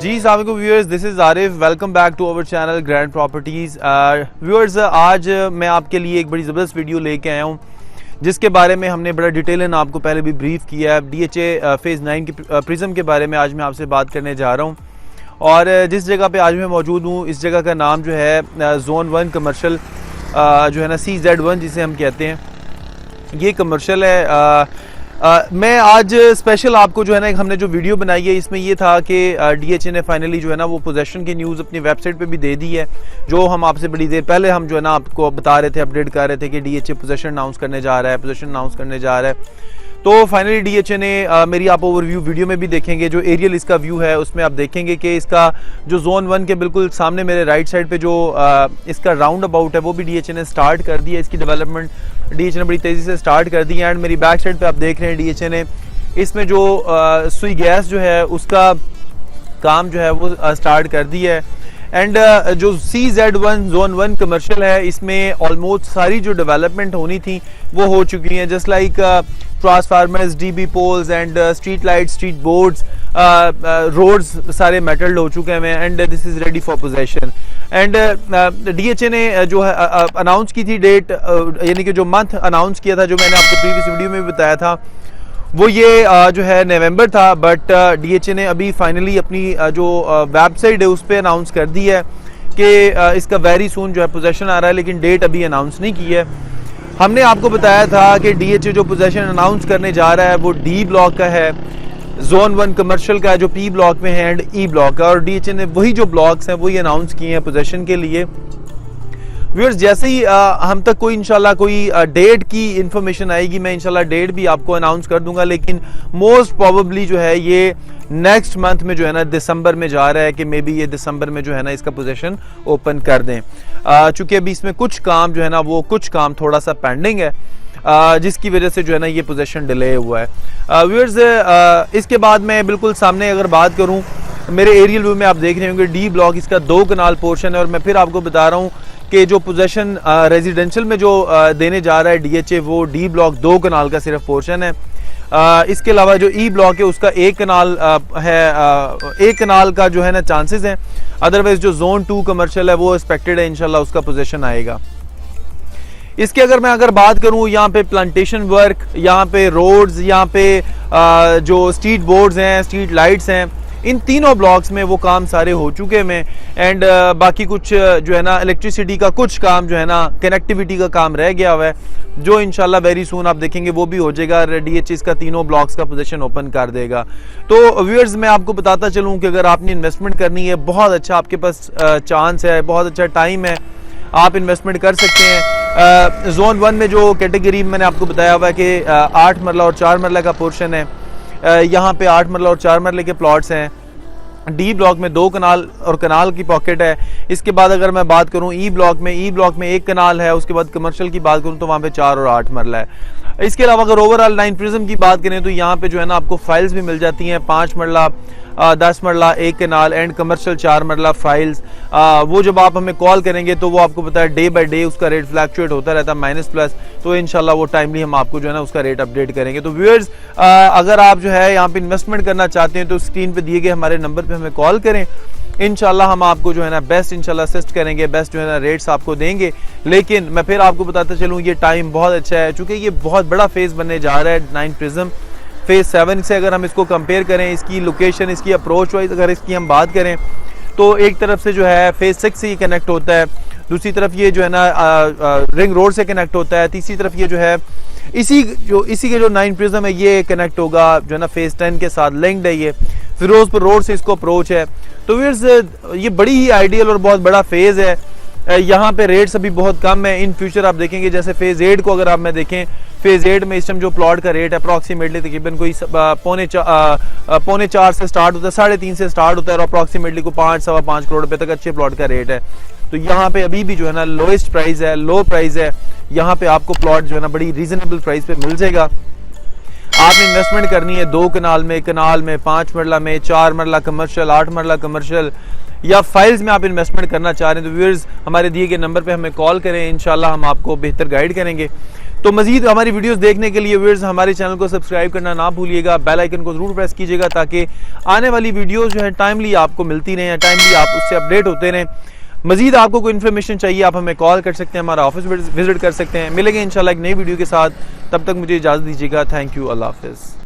जी अस्सलाम वालेकुम viewers, this is Arif. Welcome back to our channel grand properties. Viewers, आज मैं आपके लिए एक बड़ी ज़बरदस्त वीडियो लेके आया हूँ जिसके बारे में हमने बड़ा डिटेलन आपको पहले भी ब्रीफ किया है। DHA फेज़ 9 की प्रिज्म के बारे में आज मैं आपसे बात करने जा रहा हूँ। और जिस जगह पे आज मैं मौजूद हूँ, इस जगह का नाम जो है जोन 1 कमर्शियल जो है ना CZ1 जिसे हम कहते हैं, ये कमर्शियल है। मैं आज स्पेशल आपको जो है ना हमने जो वीडियो बनाई है इसमें ये था कि DHA ने फाइनली जो है ना वो पोजेशन की न्यूज़ अपनी वेबसाइट पे भी दे दी है, जो हम आपसे बड़ी देर पहले हम जो है ना आपको बता रहे थे, अपडेट कर रहे थे कि DHA पोजेशन अनाउंस करने जा रहा है, पोजेशन अनाउंस करने जा रहा है। तो फाइनली DHA ने मेरी आप ओवरव्यू वीडियो में भी देखेंगे, जो एरियल इसका व्यू है उसमें आप देखेंगे कि इसका जो जोन 1 के बिल्कुल सामने मेरे राइट साइड पे जो इसका राउंड अबाउट है वो भी DHA ने स्टार्ट कर दिया। इसकी डेवलपमेंट DHA ने बड़ी तेज़ी से स्टार्ट कर दी है। एंड मेरी बैक साइड पे आप देख रहे हैं DHA ने इसमें जो सुई गैस जो है उसका काम जो है वो स्टार्ट कर दिया है। एंड जो CZ1 जोन 1 कमर्शियल है, इसमें ऑलमोस्ट सारी जो डेवलपमेंट होनी थी वो हो चुकी हैं। Just like transformers, DB poles and street light, street boards, roads सारे मेटल्ड हो चुके हैं and this is ready for possession. And DHA ने जो है अनाउंस की थी डेट, यानी कि जो मंथ अनाउंस किया था, जो मैंने आपको प्रीवियस वीडियो में भी बताया था, वो ये जो है नवंबर था। बट DHA ने अभी फाइनली अपनी जो वेबसाइट है उस पर अनाउंस कर दी है कि इसका वेरी सून जो है पोजेशन आ रहा है, लेकिन डेट अभी अनाउंस नहीं की है। हमने आपको बताया था कि DHA जो पोजेशन अनाउंस करने जा रहा है वो D ब्लॉक का है, जोन 1 कमर्शियल का जो P ब्लॉक में है एंड E ब्लॉक का। और DHA ने वही जो ब्लॉक्स हैं वही अनाउंस किए हैं पोजेशन के लिए। व्यूअर्स, जैसे ही हम तक कोई इंशाल्लाह कोई डेट की इंफॉर्मेशन आएगी, मैं इंशाल्लाह डेट भी आपको अनाउंस कर दूंगा, लेकिन मोस्ट प्रोबेबली जो है ये नेक्स्ट मंथ में जो है ना दिसंबर में जा रहा है कि मे बी ये दिसंबर में जो है ना इसका पोजीशन ओपन कर दें। चूंकि अभी इसमें कुछ काम जो है ना वो कुछ काम थोड़ा सा पेंडिंग है, जिसकी वजह से जो है ना ये पोजीशन डिले हुआ है। व्यूअर्स, इसके बाद मैं बिल्कुल सामने अगर बात करूं, मेरे एरियल व्यू में आप देख रहे होंगे D ब्लॉक इसका 2 कनाल पोर्शन है। और मैं फिर आपको बता रहा हूँ कि जो पोजेशन रेजिडेंशियल में जो देने जा रहा है DHA, वो D ब्लॉक 2 कनाल का सिर्फ पोर्शन है। इसके अलावा जो E ब्लॉक है उसका 1 कनाल है, 1 कनाल का जो है ना चांसेस हैं। अदरवाइज जो जोन 2 कमर्शियल है वो एक्सपेक्टेड है इंशाल्लाह उसका पोजेशन आएगा। इसके अगर बात करूं, यहाँ पे प्लांटेशन वर्क, यहाँ पे रोड्स, यहाँ पे जो स्ट्रीट बोर्ड्स हैं, स्ट्रीट लाइट्स हैं, इन तीनों ब्लॉक्स में वो काम सारे हो चुके हैं। एंड बाकी कुछ जो है ना इलेक्ट्रिसिटी का कुछ काम जो है ना कनेक्टिविटी का काम रह गया हुआ है, जो इंशाल्लाह वेरी सून आप देखेंगे वो भी हो जाएगा। DHA इसका तीनों ब्लॉक्स का पोजीशन ओपन कर देगा। तो व्यूअर्स, मैं आपको बताता चलूं कि अगर आपने इन्वेस्टमेंट करनी है, बहुत अच्छा आपके पास चांस है, बहुत अच्छा टाइम है, आप इन्वेस्टमेंट कर सकते हैं। जोन 1 में जो कैटेगरी मैंने आपको बताया हुआ है कि 8 मरला और 4 मरला का पोर्शन है, यहाँ पे 8 मरला और 4 मरले के प्लॉट्स हैं। D ब्लॉक में 2 कनाल और कनाल की पॉकेट है। इसके बाद अगर मैं बात करूं E ब्लॉक में 1 कनाल है। उसके बाद कमर्शियल की बात करूं तो वहाँ पे 4 और 8 मरला है। इसके अलावा अगर ओवरऑल 9 प्रिज्म की बात करें तो यहाँ पे जो है ना आपको फाइल्स भी मिल जाती हैं, 5 मरला, 10 मरला, 1 कनाल एंड कमर्शियल 4 मरला फाइल्स। वो जब आप हमें कॉल करेंगे तो वो आपको पता है डे बाय डे उसका रेट फ्लैक्चुएट होता रहता है, माइनस प्लस। तो इंशाल्लाह वो टाइमली हम आपको जो है ना उसका रेट अपडेट करेंगे। तो व्यूअर्स, अगर आप जो है यहाँ पे इन्वेस्टमेंट करना चाहते हैं तो स्क्रीन पे दिए गए हमारे नंबर पे हमें कॉल करें। इंशाल्लाह हम आपको जो है ना बेस्ट इंशाल्लाह असिस्ट करेंगे, बेस्ट जो है ना रेट्स आपको देंगे। लेकिन मैं फिर आपको बताता चलूँ, ये टाइम बहुत अच्छा है, चूंकि ये बहुत बड़ा फेज बनने जा रहा है 9 प्रिज्म। फेज 7 से अगर हम इसको कंपेयर करें, इसकी लोकेशन, इसकी अप्रोच वाइज अगर इसकी हम बात करें तो एक तरफ से जो है फेज 6 से ये कनेक्ट होता है, दूसरी तरफ ये जो है ना रिंग रोड से कनेक्ट होता है, तीसरी तरफ ये जो है इसी के जो 9 प्रिज्म है ये कनेक्ट होगा जो है ना फेज 10 के साथ लिंक्ड है। ये फिरोजपुर रोड से इसको अप्रोच है। तो व्यूअर्स, ये बड़ी ही आइडियल और बहुत बड़ा फेज है। यहाँ पे रेट्स अभी बहुत कम है। इन फ्यूचर आप देखेंगे जैसे फेज 8 को अगर आप मैं देखें, फेज 8 में इस टाइम जो प्लॉट का रेट है अप्रॉक्सीमेटली तकरीबन कोई 4.25 से स्टार्ट होता है, 3.5 से स्टार्ट होता है और अप्रॉक्सीमेटली को 5-5.25 करोड़ रुपए तक अच्छे प्लॉट का रेट है। तो यहाँ पे अभी भी जो है ना लोएस्ट प्राइस है, लो प्राइस है। यहाँ पे आपको प्लॉट जो है ना बड़ी रीजनेबल प्राइस पे मिल जाएगा। आपने इन्वेस्टमेंट करनी है 2 कनाल में, 5 मरला में, 4 मरला कमर्शियल, 8 मरला कमर्शियल या फाइल्स में आप इन्वेस्टमेंट करना चाह रहे हैं तो व्यूअर्स हमारे दिए गए नंबर पे हमें कॉल करें, इंशाल्लाह हम आपको बेहतर गाइड करेंगे। तो मजीद हमारी वीडियोस देखने के लिए व्यूअर्स हमारे चैनल को सब्सक्राइब करना ना भूलिएगा, बेल आइकन को जरूर प्रेस कीजिएगा ताकि आने वाली वीडियोस जो है टाइमली आपको मिलती रहें, टाइमली आप उससे अपडेट होते रहें। मजीद आपको कोई इन्फॉर्मेशन चाहिए आप हमें कॉल कर सकते हैं, हमारा ऑफिस विजिट कर सकते हैं। मिलेंगे इंशाल्लाह एक नई वीडियो के साथ, तब तक मुझे इजाज़त दीजिएगा। थैंक यू, अल्लाह हाफिज़।